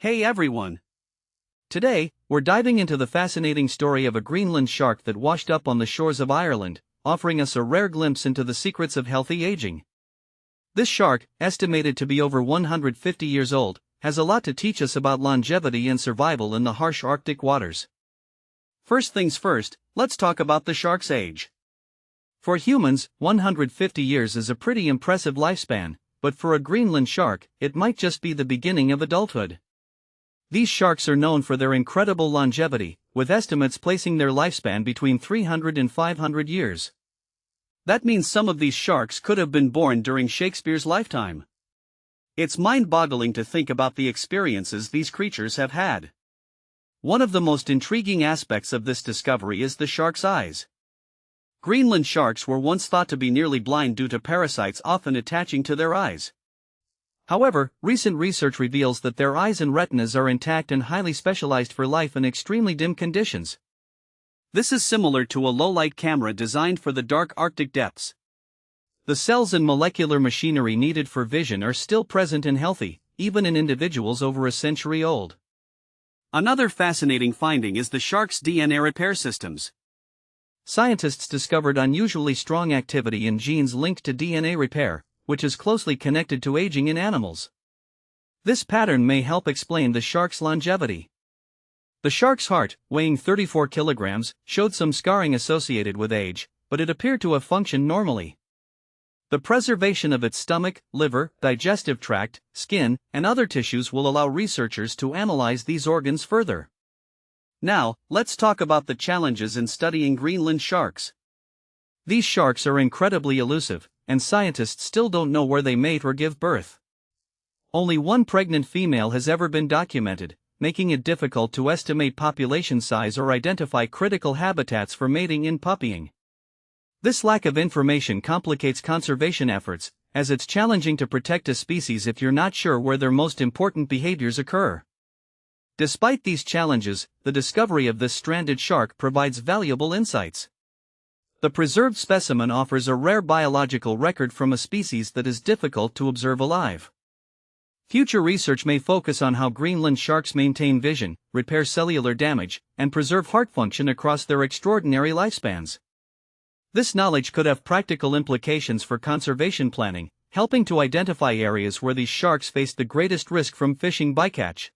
Hey everyone! Today, we're diving into the fascinating story of a Greenland shark that washed up on the shores of Ireland, offering us a rare glimpse into the secrets of healthy aging. This shark, estimated to be over 150 years old, has a lot to teach us about longevity and survival in the harsh Arctic waters. First things first, let's talk about the shark's age. For humans, 150 years is a pretty impressive lifespan, but for a Greenland shark, it might just be the beginning of adulthood. These sharks are known for their incredible longevity, with estimates placing their lifespan between 300 and 500 years. That means some of these sharks could have been born during Shakespeare's lifetime. It's mind-boggling to think about the experiences these creatures have had. One of the most intriguing aspects of this discovery is the shark's eyes. Greenland sharks were once thought to be nearly blind due to parasites often attaching to their eyes. However, recent research reveals that their eyes and retinas are intact and highly specialized for life in extremely dim conditions. This is similar to a low-light camera designed for the dark Arctic depths. The cells and molecular machinery needed for vision are still present and healthy, even in individuals over a century old. Another fascinating finding is the shark's DNA repair systems. Scientists discovered unusually strong activity in genes linked to DNA repair, which is closely connected to aging in animals. This pattern may help explain the shark's longevity. The shark's heart, weighing 34 kilograms, showed some scarring associated with age, but it appeared to have functioned normally. The preservation of its stomach, liver, digestive tract, skin, and other tissues will allow researchers to analyze these organs further. Now, let's talk about the challenges in studying Greenland sharks. These sharks are incredibly elusive, and scientists still don't know where they mate or give birth. Only one pregnant female has ever been documented, making it difficult to estimate population size or identify critical habitats for mating and puppying. This lack of information complicates conservation efforts, as it's challenging to protect a species if you're not sure where their most important behaviors occur. Despite these challenges, the discovery of this stranded shark provides valuable insights. The preserved specimen offers a rare biological record from a species that is difficult to observe alive. Future research may focus on how Greenland sharks maintain vision, repair cellular damage, and preserve heart function across their extraordinary lifespans. This knowledge could have practical implications for conservation planning, helping to identify areas where these sharks face the greatest risk from fishing bycatch.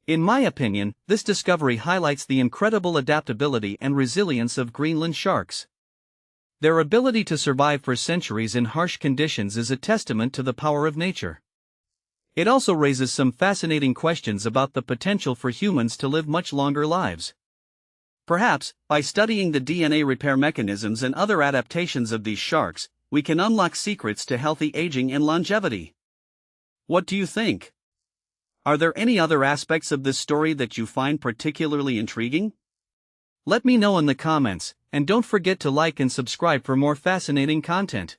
In my opinion, this discovery highlights the incredible adaptability and resilience of Greenland sharks. Their ability to survive for centuries in harsh conditions is a testament to the power of nature. It also raises some fascinating questions about the potential for humans to live much longer lives. Perhaps, by studying the DNA repair mechanisms and other adaptations of these sharks, we can unlock secrets to healthy aging and longevity. What do you think? Are there any other aspects of this story that you find particularly intriguing? Let me know in the comments, and don't forget to like and subscribe for more fascinating content.